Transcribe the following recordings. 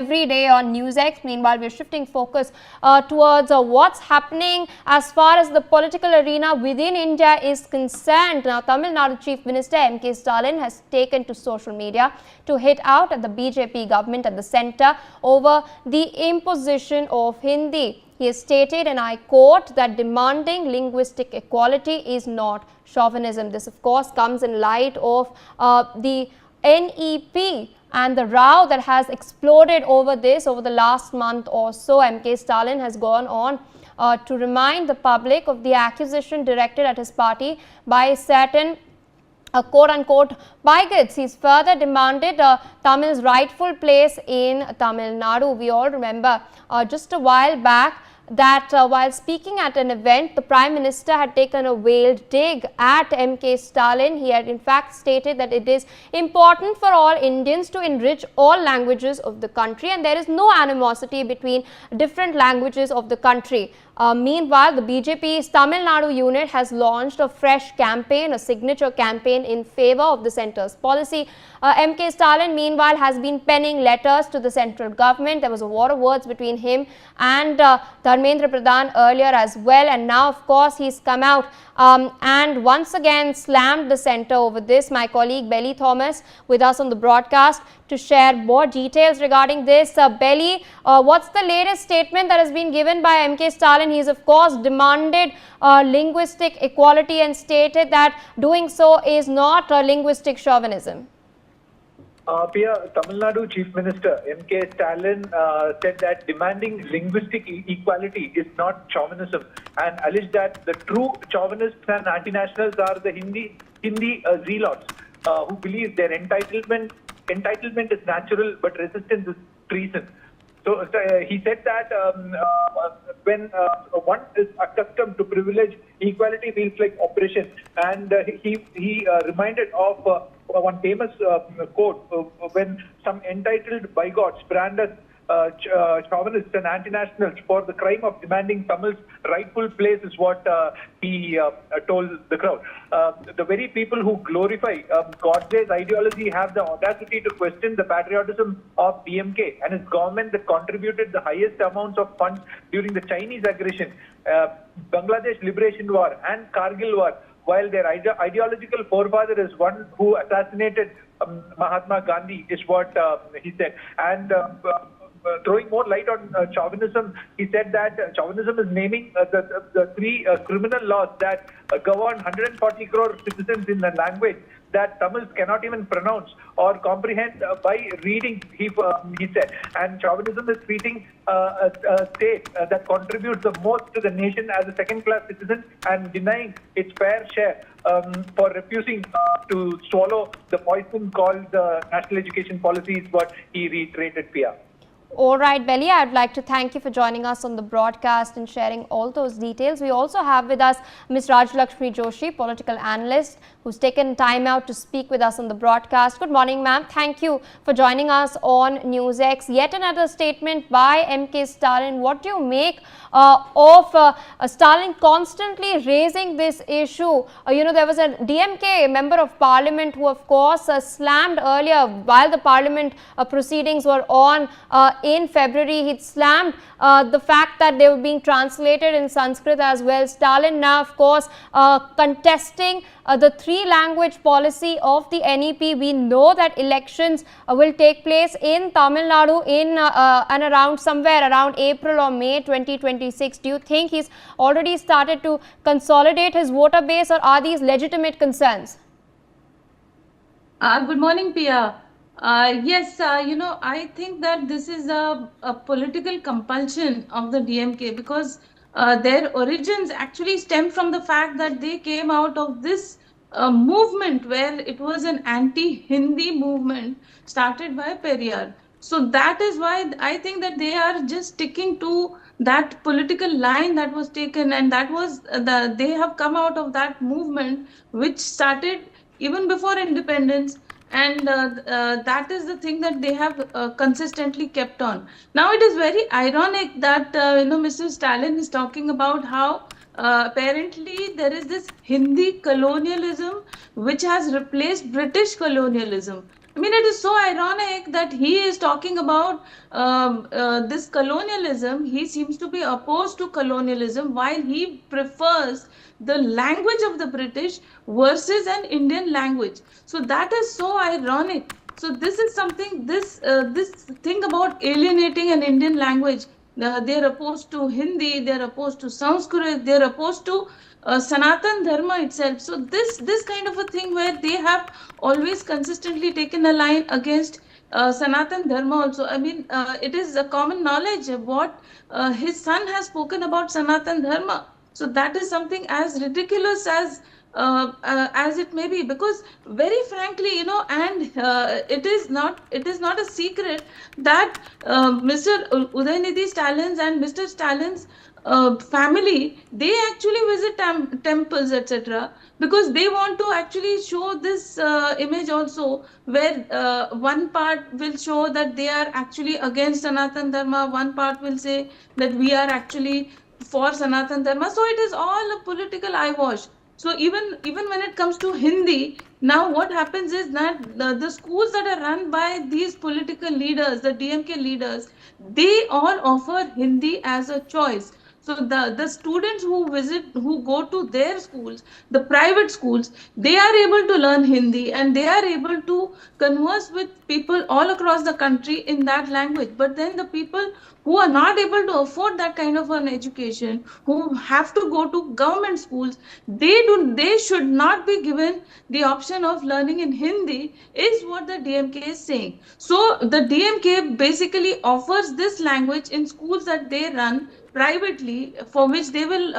every day on NewsX. Meanwhile, we're shifting focus towards what's happening as far as the political arena within India is concerned. Now, Tamil Nadu Chief Minister M.K. Stalin has taken to social media to hit out at the BJP government at the centre over the imposition of Hindi. He has stated, and I quote, that demanding linguistic equality is not chauvinism. This, of course, comes in light of the NEP and the row that has exploded over this over the last month or so. M.K. Stalin has gone on to remind the public of the accusation directed at his party by certain quote-unquote bigots. He's further demanded Tamil's rightful place in Tamil Nadu. We all remember just a while back that while speaking at an event, the Prime Minister had taken a veiled dig at M.K. Stalin. He had in fact stated that it is important for all Indians to enrich all languages of the country, and there is no animosity between different languages of the country. Meanwhile, the BJP's Tamil Nadu unit has launched a fresh campaign, a signature campaign in favor of the centre's policy. M.K. Stalin, meanwhile, has been penning letters to the central government. There was a war of words between him and Dharmendra Pradhan earlier as well, and now, of course, he's come out and once again slammed the centre over this. My colleague Belly Thomas with us on the broadcast to share more details regarding this. Belly, what's the latest statement that has been given by M.K. Stalin? He's of course demanded linguistic equality and stated that doing so is not linguistic chauvinism. Tamil Nadu Chief Minister M.K. Stalin said that demanding linguistic equality is not chauvinism, and alleged that the true chauvinists and anti-nationals are the Hindi zealots who believe their entitlement is natural but resistance is treason. So he said that when one is accustomed to privilege, equality feels like oppression, and he reminded of one famous quote when some entitled bigots brand us chauvinists and anti-nationals for the crime of demanding Tamil's rightful place is what he told the crowd. The very people who glorify Godse's ideology have the audacity to question the patriotism of DMK and his government that contributed the highest amounts of funds during the Chinese aggression, Bangladesh Liberation War and Kargil War, while their ideological forefather is one who assassinated Mahatma Gandhi, is what he said. And throwing more light on chauvinism, he said that chauvinism is naming the three criminal laws that govern 140 crore citizens in a language that Tamils cannot even pronounce or comprehend by reading, he said. And chauvinism is treating a state that contributes the most to the nation as a second-class citizen and denying its fair share for refusing to swallow the poison called the national education policy, is what he reiterated, Pia. All right, Belly, I'd like to thank you for joining us on the broadcast and sharing all those details. We also have with us Ms. Rajlakshmi Joshi, political analyst, who's taken time out to speak with us on the broadcast. Good morning, ma'am. Thank you for joining us on NewsX. Yet another statement by M.K. Stalin. What do you make of Stalin constantly raising this issue? There was a DMK member of parliament who, of course, slammed earlier while the parliament proceedings were on in February. He slammed the fact that they were being translated in Sanskrit as well. Stalin now, of course, contesting the three-language policy of the NEP. We know that elections will take place in Tamil Nadu in and around somewhere around April or May 2026. Do you think he's already started to consolidate his voter base, or are these legitimate concerns? Good morning, Pia. Yes, I think that this is a political compulsion of the DMK, because their origins actually stem from the fact that they came out of this movement where it was an anti-Hindi movement started by Periyar. So that is why I think that they are just sticking to that political line that was taken, and that was they have come out of that movement which started even before independence. And that is the thing that they have consistently kept on. Now it is very ironic that Mr. Stalin is talking about how apparently there is this Hindi colonialism which has replaced British colonialism. I mean, it is so ironic that he is talking about this colonialism. He seems to be opposed to colonialism while he prefers the language of the British versus an Indian language. So that is so ironic. So this is something, this thing about alienating an Indian language. They're opposed to Hindi, they're opposed to Sanskrit, they're opposed to Sanatan Dharma itself. So this kind of a thing where they have always consistently taken a line against Sanatan Dharma also. I mean, it is a common knowledge what his son has spoken about Sanatan Dharma. So that is something as ridiculous as it may be, because very frankly, you know, and it is not a secret that Mr. Udaynidhi Stalin's and Mr. Stalin's family, they actually visit temples, etc., because they want to actually show this image also, where one part will show that they are actually against Sanatan Dharma, one part will say that we are actually for Sanatan Dharma. So it is all a political eyewash. So even when it comes to Hindi, now what happens is that the schools that are run by these political leaders, the DMK leaders, they all offer Hindi as a choice. So the students who go to their schools, the private schools, they are able to learn Hindi and they are able to converse with people all across the country in that language. But then the people who are not able to afford that kind of an education, who have to go to government schools, they should not be given the option of learning in Hindi, is what the DMK is saying. So the DMK basically offers this language in schools that they run privately, for which they will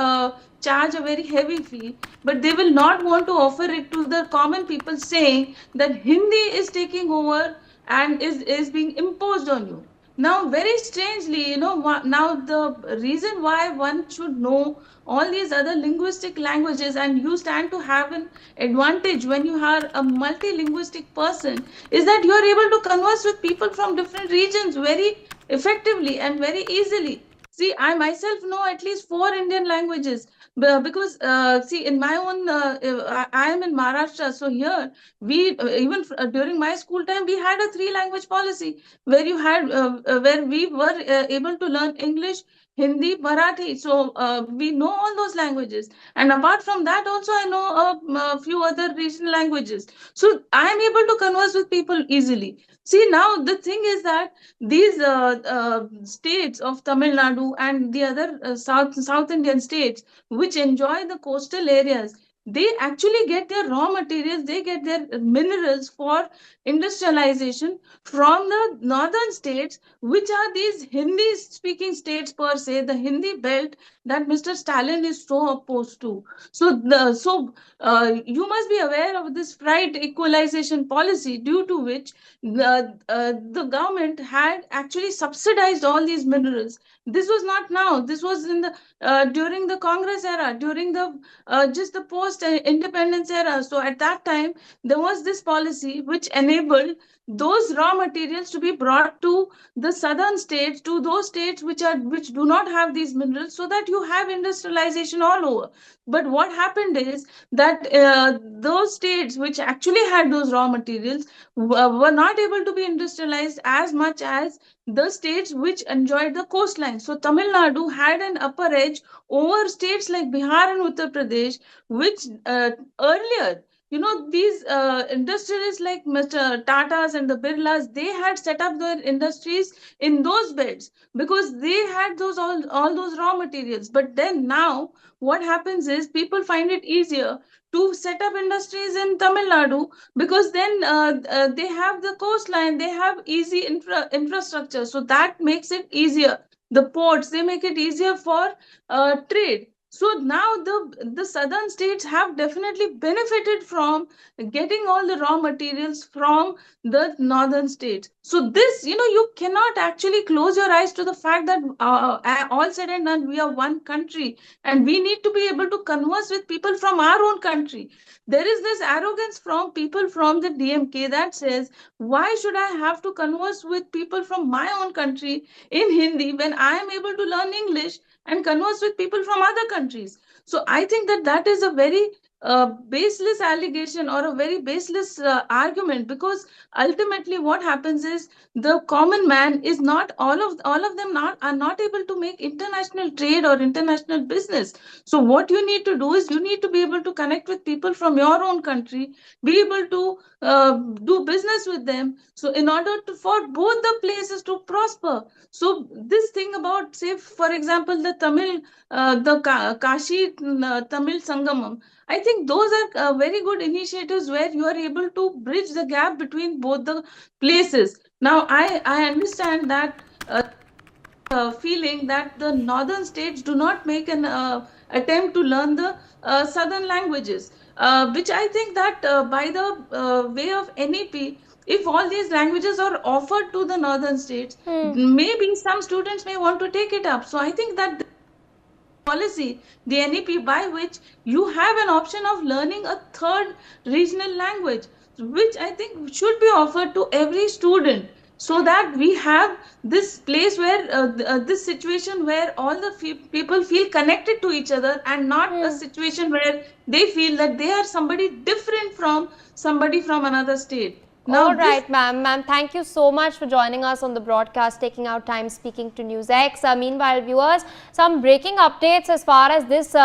charge a very heavy fee, but they will not want to offer it to the common people, saying that Hindi is taking over and is being imposed on you. Now, very strangely, you know, now the reason why one should know all these other linguistic languages, and you stand to have an advantage when you are a multilinguistic person, is that you are able to converse with people from different regions very effectively and very easily. See, I myself know at least four Indian languages, because see, in my own, I am in Maharashtra, so here we even during my school time we had a three language policy, where you had where we were able to learn English, Hindi, Marathi. So we know all those languages, and apart from that, also I know a few other regional languages. So I am able to converse with people easily. See, now the thing is that these states of Tamil Nadu and the other South Indian states, which enjoy the coastal areas, they actually get their raw materials, they get their minerals for industrialization from the northern states, which are these Hindi speaking states per se, the Hindi belt that Mr. Stalin is so opposed to. You must be aware of this price equalization policy, due to which the government had actually subsidized all these minerals. This was not now. This was in the during the Congress era, during the just the post independence era. So at that time, there was this policy which enabled those raw materials to be brought to the southern states, to those states which do not have these minerals, so that you have industrialization all over. But what happened is that those states which actually had those raw materials were not able to be industrialized as much as the states which enjoyed the coastline. So Tamil Nadu had an upper edge over states like Bihar and Uttar Pradesh, which earlier, you know, these industrialists like Mr. Tata's and the Birlas, they had set up their industries in those beds because they had all those raw materials. But then now, what happens is people find it easier to set up industries in Tamil Nadu, because then they have the coastline, they have easy infrastructure, so that makes it easier. The ports, they make it easier for trade. So now the southern states have definitely benefited from getting all the raw materials from the northern states. So this, you know, you cannot actually close your eyes to the fact that all said and done, we are one country and we need to be able to converse with people from our own country. There is this arrogance from people from the DMK that says, why should I have to converse with people from my own country in Hindi when I am able to learn English and converse with people from other countries? So I think that that is a very baseless allegation or a very baseless argument, because ultimately what happens is the common man is not all of them not are not able to make international trade or international business. So what you need to do is you need to be able to connect with people from your own country, be able to do business with them, so in order to for both the places to prosper. So this thing about, say for example, the Tamil Kashi Tamil Sangamam, I think those are very good initiatives where you are able to bridge the gap between both the places. Now, I understand that feeling that the northern states do not make an attempt to learn the southern languages, which I think that by the way of NEP, if all these languages are offered to the northern states, maybe some students may want to take it up. So I think that policy, the NEP, by which you have an option of learning a third regional language, which I think should be offered to every student, so that we have this place where this situation where all the people feel connected to each other, and not a situation where they feel that they are somebody different from somebody from another state. All Now, this right, ma'am. Thank you so much for joining us on the broadcast, taking out time speaking to NewsX. Meanwhile, viewers, some breaking updates as far as this